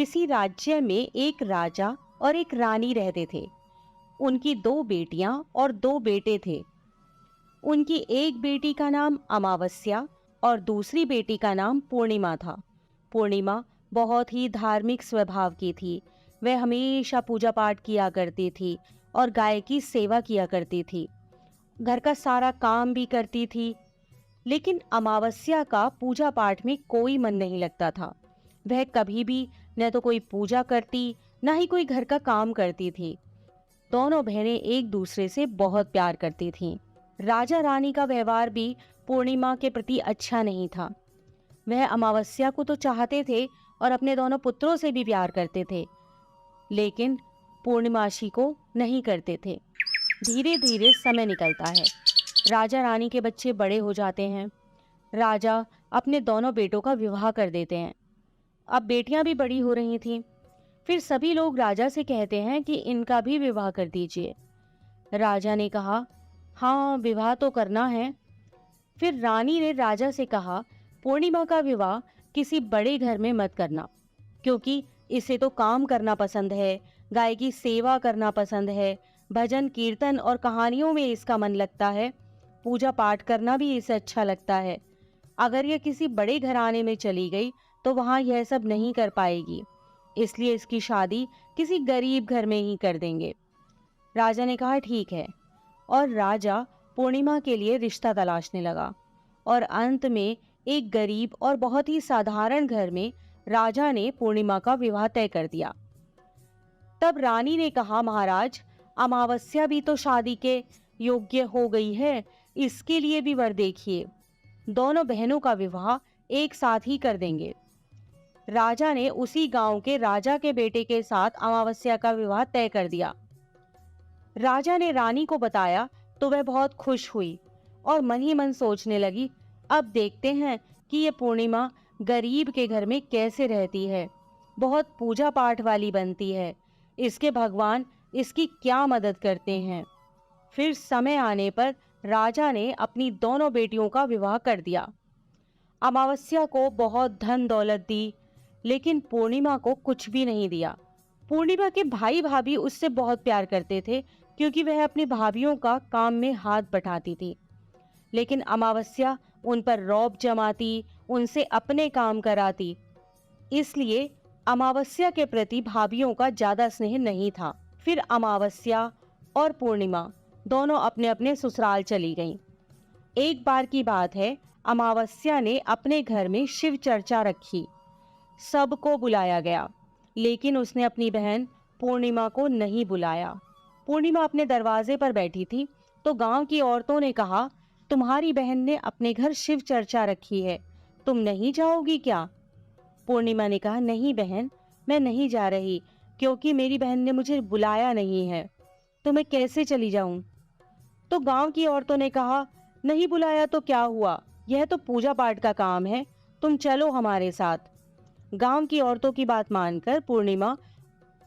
किसी राज्य में एक राजा और एक रानी रहते थे। उनकी दो बेटियां और दो बेटे थे। उनकी एक बेटी का नाम अमावस्या और दूसरी बेटी का नाम पूर्णिमा था। पूर्णिमा बहुत ही धार्मिक स्वभाव की थी। वह हमेशा पूजा पाठ किया करती थी और गाय की सेवा किया करती थी। घर का सारा काम भी करती थी। लेकिन अमावस्या का पूजा पाठ में कोई मन नहीं लगता था। वह कभी भी न तो कोई पूजा करती, न ही कोई घर का काम करती थी। दोनों बहनें एक दूसरे से बहुत प्यार करती थीं। राजा रानी का व्यवहार भी पूर्णिमा के प्रति अच्छा नहीं था। वह अमावस्या को तो चाहते थे और अपने दोनों पुत्रों से भी प्यार करते थे, लेकिन पूर्णिमाशी को नहीं करते थे। धीरे धीरे समय निकलता है। राजा रानी के बच्चे बड़े हो जाते हैं। राजा अपने दोनों बेटों का विवाह कर देते हैं। अब बेटियां भी बड़ी हो रही थीं। फिर सभी लोग राजा से कहते हैं कि इनका भी विवाह कर दीजिए। राजा ने कहा, हाँ, विवाह तो करना है। फिर रानी ने राजा से कहा, पूर्णिमा का विवाह किसी बड़े घर में मत करना, क्योंकि इसे तो काम करना पसंद है, गाय की सेवा करना पसंद है, भजन कीर्तन और कहानियों में इसका मन लगता है, पूजा पाठ करना भी इसे अच्छा लगता है। अगर यह किसी बड़े घराने में चली गई तो वहां यह सब नहीं कर पाएगी, इसलिए इसकी शादी किसी गरीब घर में ही कर देंगे। राजा ने कहा, ठीक है। और राजा पूर्णिमा के लिए रिश्ता तलाशने लगा और अंत में एक गरीब और बहुत ही साधारण घर में राजा ने पूर्णिमा का विवाह तय कर दिया। तब रानी ने कहा, महाराज, अमावस्या भी तो शादी के योग्य हो गई है, इसके लिए भी वर देखिए। दोनों बहनों का विवाह एक साथ ही कर देंगे। राजा ने उसी गांव के राजा के बेटे के साथ अमावस्या का विवाह तय कर दिया। राजा ने रानी को बताया तो वह बहुत खुश हुई और मन ही मन सोचने लगी, अब देखते हैं कि ये पूर्णिमा गरीब के घर में कैसे रहती है, बहुत पूजा पाठ वाली बनती है, इसके भगवान इसकी क्या मदद करते हैं। फिर समय आने पर राजा ने अपनी दोनों बेटियों का विवाह कर दिया। अमावस्या को बहुत धन दौलत दी, लेकिन पूर्णिमा को कुछ भी नहीं दिया। पूर्णिमा के भाई भाभी उससे बहुत प्यार करते थे, क्योंकि वह अपनी भाभियों का काम में हाथ बटाती थी। लेकिन अमावस्या उन पर रौब जमाती, उनसे अपने काम कराती, इसलिए अमावस्या के प्रति भाभियों का ज्यादा स्नेह नहीं था। फिर अमावस्या और पूर्णिमा दोनों अपने अपने ससुराल चली गईं। एक बार की बात है, अमावस्या ने अपने घर में शिव चर्चा रखी। सबको बुलाया गया, लेकिन उसने अपनी बहन पूर्णिमा को नहीं बुलाया। पूर्णिमा अपने दरवाजे पर बैठी थी तो गांव की औरतों ने कहा, तुम्हारी बहन ने अपने घर शिव चर्चा रखी है, तुम नहीं जाओगी क्या? पूर्णिमा ने कहा, नहीं बहन, मैं नहीं जा रही, क्योंकि मेरी बहन ने मुझे बुलाया नहीं है, तो मैं कैसे चली जाऊं? तो गांव की औरतों ने कहा, नहीं बुलाया तो क्या हुआ, यह तो पूजा पाठ का काम है, तुम चलो हमारे साथ। गांव की औरतों की बात मानकर पूर्णिमा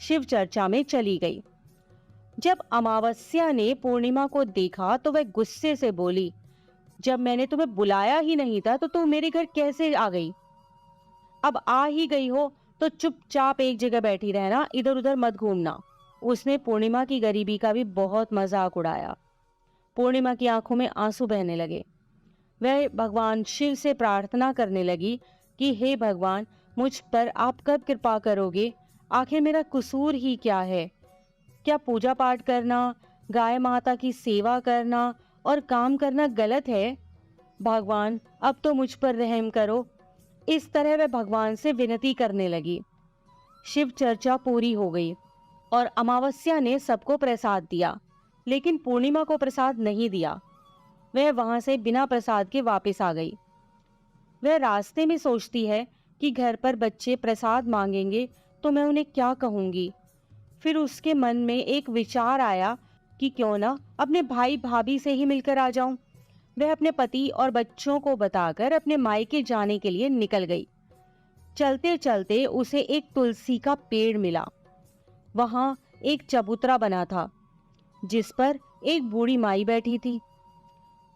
शिव चर्चा में चली गई। जब अमावस्या ने पूर्णिमा को देखा तो वह गुस्से से बोली, जब मैंने तुम्हें बुलाया ही नहीं था तो तुम मेरे घर कैसे आ गई? अब आ ही गई हो तो चुपचाप एक जगह बैठी रहना, इधर उधर मत घूमना। उसने पूर्णिमा की गरीबी का भी बहुत मजाक उड़ाया। पूर्णिमा की आंखों में आंसू बहने लगे। वह भगवान शिव से प्रार्थना करने लगी कि हे भगवान, मुझ पर आप कब कृपा करोगे? आखिर मेरा कसूर ही क्या है? क्या पूजा पाठ करना, गाय माता की सेवा करना और काम करना गलत है? भगवान, अब तो मुझ पर रहम करो। इस तरह वह भगवान से विनती करने लगी। शिव चर्चा पूरी हो गई और अमावस्या ने सबको प्रसाद दिया, लेकिन पूर्णिमा को प्रसाद नहीं दिया। वह वहां से बिना प्रसाद के वापस आ गई। वह रास्ते में सोचती है कि घर पर बच्चे प्रसाद मांगेंगे तो मैं उन्हें क्या कहूंगी। फिर उसके मन में एक विचार आया कि क्यों ना अपने भाई भाभी से ही मिलकर आ जाऊं। वह अपने पति और बच्चों को बताकर अपने मायके जाने के लिए निकल गई। चलते चलते उसे एक तुलसी का पेड़ मिला। वहां एक चबूतरा बना था, जिस पर एक बूढ़ी माई बैठी थी।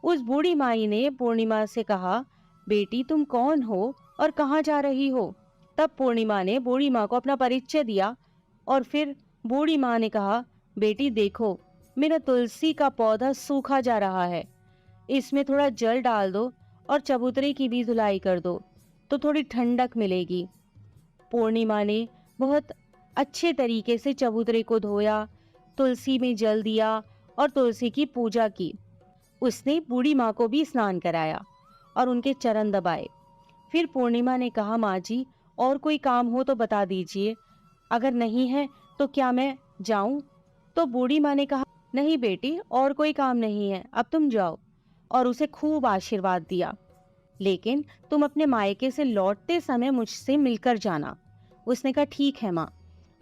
उस बूढ़ी माई ने पूर्णिमा से कहा, बेटी, तुम कौन हो और कहाँ जा रही हो? तब पूर्णिमा ने बूढ़ी माँ को अपना परिचय दिया और फिर बूढ़ी माँ ने कहा, बेटी देखो, मेरा तुलसी का पौधा सूखा जा रहा है, इसमें थोड़ा जल डाल दो और चबूतरे की भी धुलाई कर दो तो थोड़ी ठंडक मिलेगी। पूर्णिमा ने बहुत अच्छे तरीके से चबूतरे को धोया, तुलसी में जल दिया और तुलसी की पूजा की। उसने बूढ़ी माँ को भी स्नान कराया और उनके चरण दबाए। फिर पूर्णिमा ने कहा, माँ जी और कोई काम हो तो बता दीजिए, अगर नहीं है तो क्या मैं जाऊं? तो बूढ़ी माँ ने कहा, नहीं बेटी, और कोई काम नहीं है, अब तुम जाओ, और उसे खूब आशीर्वाद दिया। लेकिन तुम अपने मायके से लौटते समय मुझसे मिलकर जाना। उसने कहा, ठीक है माँ,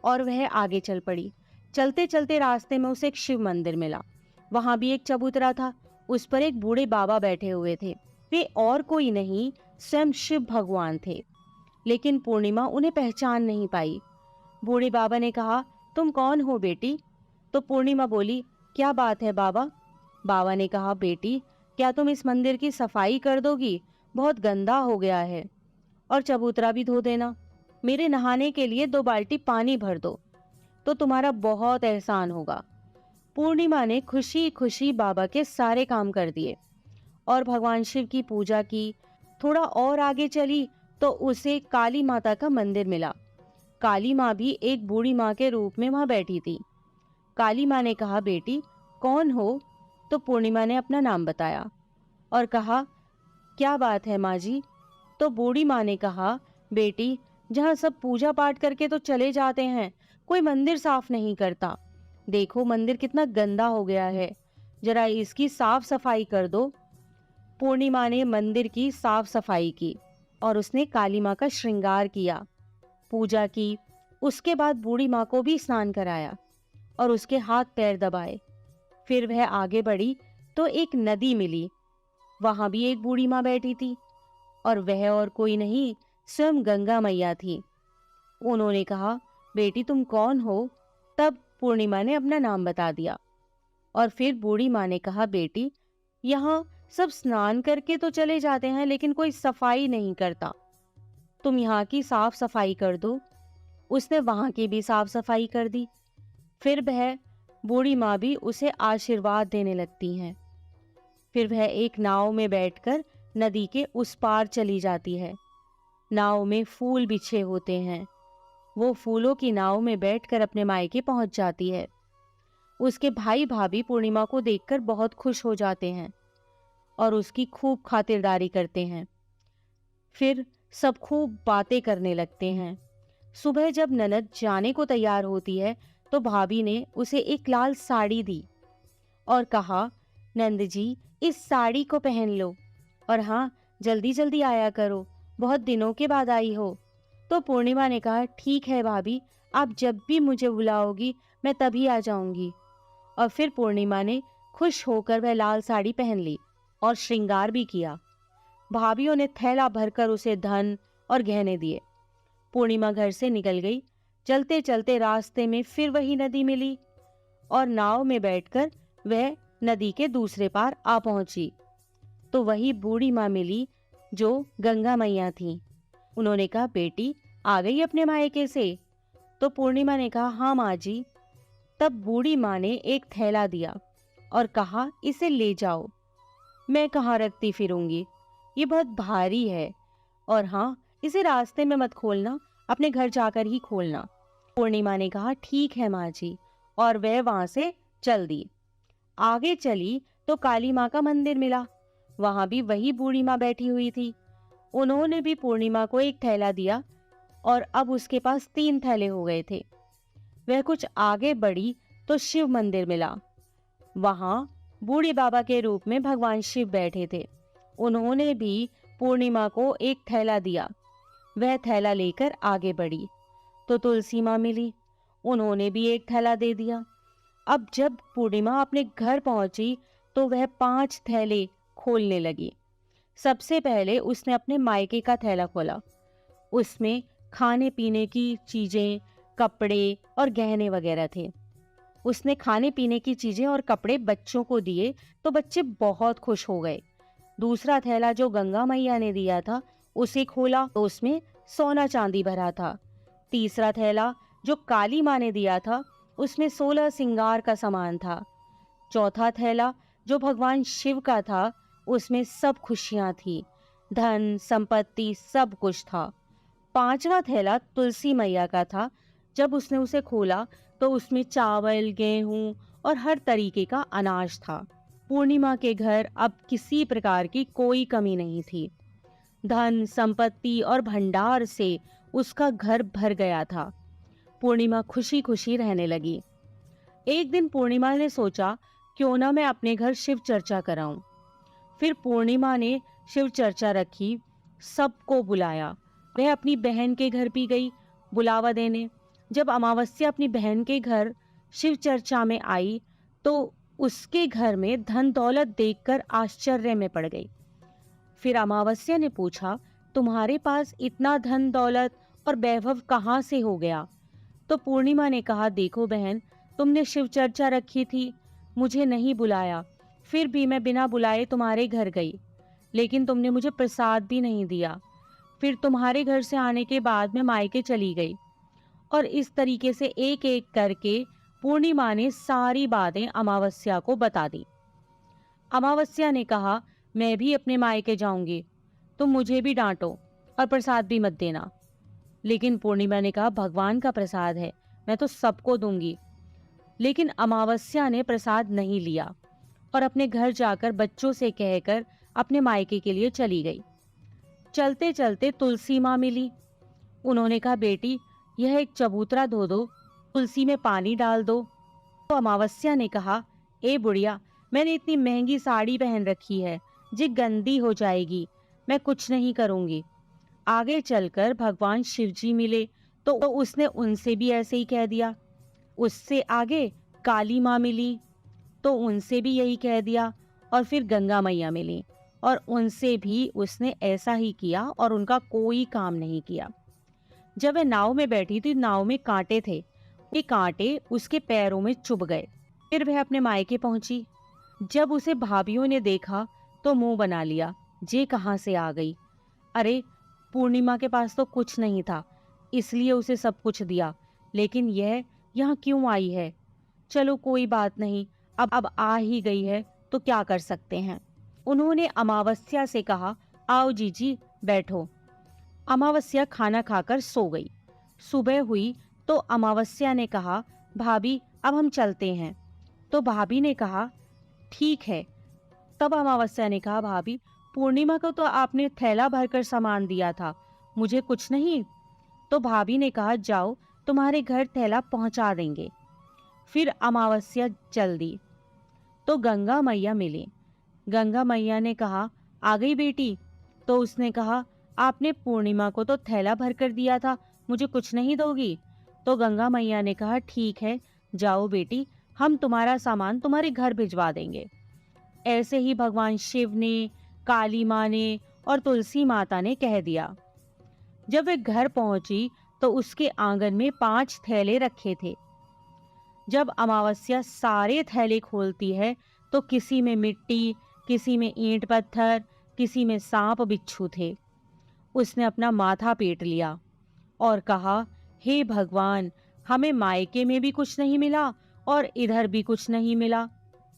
और वह आगे चल पड़ी। चलते चलते रास्ते में उसे एक शिव मंदिर मिला। वहां भी एक चबूतरा था, उस पर एक बूढ़े बाबा बैठे हुए थे। वे और कोई नहीं, स्वयं शिव भगवान थे। लेकिन पूर्णिमा उन्हें पहचान नहीं पाई। बूढ़े बाबा ने कहा, तुम कौन हो बेटी? तो पूर्णिमा बोली, क्या बात है बाबा? बाबा ने कहा, बेटी, क्या तुम इस मंदिर की सफाई कर दोगी? बहुत गंदा हो गया है, और चबूतरा भी धो देना। मेरे नहाने के लिए 2 बाल्टी पानी भर दो तो तुम्हारा बहुत एहसान होगा। पूर्णिमा ने खुशी खुशी बाबा के सारे काम कर दिए और भगवान शिव की पूजा की। थोड़ा और आगे चली तो उसे काली माता का मंदिर मिला। काली माँ भी एक बूढ़ी माँ के रूप में वहां बैठी थी। काली माँ ने कहा, बेटी कौन हो? तो पूर्णिमा ने अपना नाम बताया और कहा, क्या बात है माँ जी? तो बूढ़ी माँ ने कहा, बेटी, जहाँ सब पूजा पाठ करके तो चले जाते हैं, कोई मंदिर साफ नहीं करता। देखो मंदिर कितना गंदा हो गया है, जरा इसकी साफ सफाई कर दो। पूर्णिमा ने मंदिर की साफ सफाई की और उसने काली माँ का श्रृंगार किया, पूजा की। उसके बाद बूढ़ी माँ को भी स्नान कराया और उसके हाथ पैर दबाए। फिर वह आगे बढ़ी तो एक नदी मिली। वहां भी एक बूढ़ी माँ बैठी थी और वह और कोई नहीं, स्वयं गंगा मैया थी। उन्होंने कहा, बेटी तुम कौन हो? तब पूर्णिमा ने अपना नाम बता दिया और फिर बूढ़ी माँ ने कहा, बेटी, यहाँ सब स्नान करके तो चले जाते हैं लेकिन कोई सफाई नहीं करता, तुम यहाँ की साफ सफाई कर दो। उसने वहां की भी साफ सफाई कर दी। फिर वह बूढ़ी माँ भी उसे आशीर्वाद देने लगती हैं। फिर वह एक नाव में बैठकर नदी के उस पार चली जाती है। नाव में फूल बिछे होते हैं। वो फूलों की नाव में बैठकर अपने मायके पहुंच जाती है। उसके भाई भाभी पूर्णिमा को देखकर बहुत खुश हो जाते हैं और उसकी खूब खातिरदारी करते हैं। फिर सब खूब बातें करने लगते हैं। सुबह जब ननद जाने को तैयार होती है तो भाभी ने उसे एक लाल साड़ी दी और कहा, नंद जी, इस साड़ी को पहन लो और हाँ, जल्दी जल्दी आया करो, बहुत दिनों के बाद आई हो। तो पूर्णिमा ने कहा, ठीक है भाभी, आप जब भी मुझे बुलाओगी मैं तभी आ जाऊंगी। और फिर पूर्णिमा ने खुश होकर वह लाल साड़ी पहन ली और श्रृंगार भी किया। भाभीओं ने थैला भरकर उसे धन और गहने दिए। पूर्णिमा घर से निकल गई। चलते चलते रास्ते में फिर वही नदी मिली और नाव में बैठकर वह नदी के दूसरे पार आ पहुंची तो वही बूढ़ी माँ मिली जो गंगा मैया थी। उन्होंने कहा, बेटी आ गई अपने मायके से? तो पूर्णिमा ने कहा, हाँ माँ जी। तब बूढ़ी माँ ने एक थैला दिया और कहा, इसे ले जाओ, मैं कहाँ रखती फिरूंगी, ये बहुत भारी है, और हाँ, इसे रास्ते में मत खोलना, अपने घर जाकर ही खोलना। पूर्णिमा ने कहा, ठीक है माँ जी, और वह वहां से चल दी। आगे चली तो काली माँ का मंदिर मिला। वहां भी वही बूढ़ी माँ बैठी हुई थी। उन्होंने भी पूर्णिमा को एक थैला दिया और अब उसके पास 3 थैले हो गए थे। वह कुछ आगे बढ़ी तो शिव मंदिर मिला। वहां बूढ़े बाबा के रूप में भगवान शिव बैठे थे। उन्होंने भी पूर्णिमा को एक थैला दिया। वह थैला लेकर आगे बढ़ी तो तुलसी माँ मिली। उन्होंने भी एक थैला दे दिया। अब जब पूर्णिमा अपने घर पहुंची तो वह 5 थैले खोलने लगी। सबसे पहले उसने अपने मायके का थैला खोला। उसमें खाने पीने की चीजें, कपड़े और गहने वगैरह थे। उसने खाने पीने की चीजें और कपड़े बच्चों को दिए तो बच्चे बहुत खुश हो गए। दूसरा थैला जो गंगा मैया ने दिया था उसे खोला तो उसमें सोना चांदी भरा था। तीसरा थैला जो काली माँ ने दिया था, उसमें 16 सिंगार का सामान था। चौथा थैला जो भगवान शिव का था, उसमें सब खुशियां थी, धन संपत्ति सब कुछ था। पांचवा थैला तुलसी मैया का था। जब उसने उसे खोला तो उसमें चावल, गेहूं और हर तरीके का अनाज था। पूर्णिमा के घर अब किसी प्रकार की कोई कमी नहीं थी। धन संपत्ति और भंडार से उसका घर भर गया था। पूर्णिमा खुशी खुशी रहने लगी। एक दिन पूर्णिमा ने सोचा, क्यों ना मैं अपने घर शिव चर्चा कराऊं। फिर पूर्णिमा ने शिव चर्चा रखी, सबको बुलाया। वह अपनी बहन के घर भी गई बुलावा देने। जब अमावस्या अपनी बहन के घर शिव चर्चा में आई तो उसके घर में धन दौलत देखकर आश्चर्य में पड़ गई। फिर अमावस्या ने पूछा, तुम्हारे पास इतना धन दौलत और वैभव कहाँ से हो गया? तो पूर्णिमा ने कहा, देखो बहन, तुमने शिव चर्चा रखी थी, मुझे नहीं बुलाया, फिर भी मैं बिना बुलाए तुम्हारे घर गई, लेकिन तुमने मुझे प्रसाद भी नहीं दिया। फिर तुम्हारे घर से आने के बाद मैं मायके चली गई। और इस तरीके से एक एक करके पूर्णिमा ने सारी बातें अमावस्या को बता दी। अमावस्या ने कहा, मैं भी अपने मायके जाऊंगी, तुम मुझे भी डांटो और प्रसाद भी मत देना। लेकिन पूर्णिमा ने कहा, भगवान का प्रसाद है, मैं तो सबको दूंगी। लेकिन अमावस्या ने प्रसाद नहीं लिया और अपने घर जाकर बच्चों से कहकर अपने मायके के लिए चली गई। चलते चलते तुलसी माँ मिली। उन्होंने कहा, बेटी, यह एक चबूतरा धो दो, तुलसी में पानी डाल दो। तो अमावस्या ने कहा, ए बुढ़िया, मैंने इतनी महंगी साड़ी पहन रखी है, जी गंदी हो जाएगी, मैं कुछ नहीं करूंगी। आगे चलकर भगवान शिवजी मिले तो उसने उनसे भी ऐसे ही कह दिया। उससे आगे काली माँ मिली तो उनसे भी यही कह दिया। और फिर गंगा मैया मिली और उनसे भी उसने ऐसा ही किया और उनका कोई काम नहीं किया। जब वह नाव में बैठी थी, नाव में कांटे थे, ये कांटे उसके पैरों में चुभ गए। फिर वह अपने मायके पहुंची। जब उसे भाभीियों ने देखा तो मुंह बना लिया, जे कहाँ से आ गई। अरे, पूर्णिमा के पास तो कुछ नहीं था, इसलिए उसे सब कुछ दिया, लेकिन यह यहाँ क्यों आई है? चलो कोई बात नहीं, अब आ ही गई है तो क्या कर सकते हैं। उन्होंने अमावस्या से कहा, आओ जीजी बैठो। अमावस्या खाना खाकर सो गई। सुबह हुई तो अमावस्या ने कहा, भाभी अब हम चलते हैं। तो भाभी ने कहा, ठीक है। तब अमावस्या ने कहा, भाभी, पूर्णिमा को तो आपने थैला भरकर सामान दिया था, मुझे कुछ नहीं। तो भाभी ने कहा, जाओ, तुम्हारे घर थैला पहुंचा देंगे। फिर अमावस्या चल दी तो गंगा मैया मिली। गंगा मैया ने कहा, आ गई बेटी? तो उसने कहा, आपने पूर्णिमा को तो थैला भरकर दिया था, मुझे कुछ नहीं दोगी? तो गंगा मैया ने कहा, ठीक है, जाओ बेटी, हम तुम्हारा सामान तुम्हारे घर भिजवा देंगे। ऐसे ही भगवान शिव ने, काली माँ ने और तुलसी माता ने कह दिया। जब वे घर पहुंची तो उसके आंगन में 5 थैले रखे थे। जब अमावस्या सारे थैले खोलती है तो किसी में मिट्टी, किसी में ईंट पत्थर, किसी में सांप बिच्छू थे। उसने अपना माथा पीट लिया और कहा, हे भगवान, हमें मायके में भी कुछ नहीं मिला और इधर भी कुछ नहीं मिला।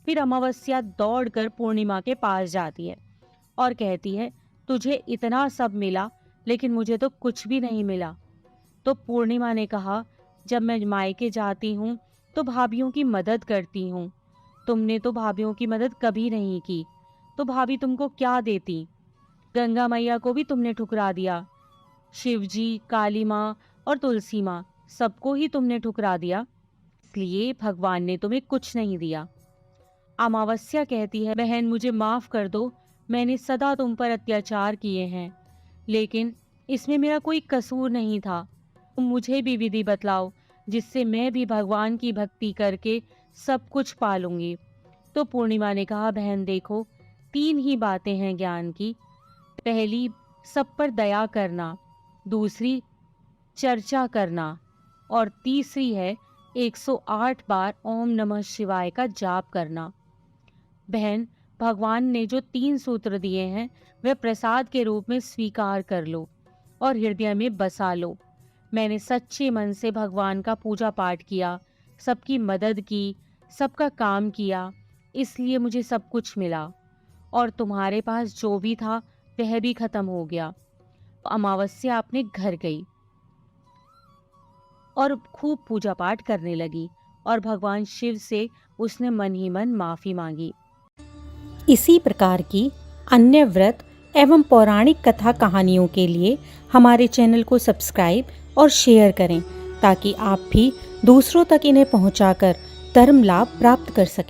फिर अमावस्या दौड़कर पूर्णिमा के पास जाती है और कहती है, तुझे इतना सब मिला लेकिन मुझे तो कुछ भी नहीं मिला। तो पूर्णिमा ने कहा, जब मैं मायके जाती हूँ तो भाभीियों की मदद करती हूँ, तुमने तो भाभीियों की मदद कभी नहीं की, तो भाभी तुमको क्या देती? गंगा मैया को भी तुमने ठुकरा दिया, शिवजी, काली माँ और तुलसी माँ, सबको ही तुमने ठुकरा दिया, इसलिए भगवान ने तुम्हें कुछ नहीं दिया। अमावस्या कहती है, बहन मुझे माफ कर दो, मैंने सदा तुम पर अत्याचार किए हैं, लेकिन इसमें मेरा कोई कसूर नहीं था। तुम मुझे भी विधि बतलाओ जिससे मैं भी भगवान की भक्ति करके सब कुछ पालूंगी। तो पूर्णिमा ने कहा, बहन देखो, 3 ही बातें हैं ज्ञान की। पहली, सब पर दया करना, दूसरी चर्चा करना और तीसरी है 108 बार ओम नमः शिवाय का जाप करना। बहन, भगवान ने जो 3 सूत्र दिए हैं वह प्रसाद के रूप में स्वीकार कर लो और हृदय में बसा लो। मैंने सच्चे मन से भगवान का पूजा पाठ किया, सबकी मदद की, सबका काम किया, इसलिए मुझे सब कुछ मिला। और तुम्हारे पास जो भी था वह भी खत्म हो गया। अमावस्या अपने घर गई और खूब पूजा पाठ करने लगी और भगवान शिव से उसने मन ही मन माफ़ी मांगी। इसी प्रकार की अन्य व्रत एवं पौराणिक कथा कहानियों के लिए हमारे चैनल को सब्सक्राइब और शेयर करें, ताकि आप भी दूसरों तक इन्हें पहुंचाकर धर्म लाभ प्राप्त कर सकें।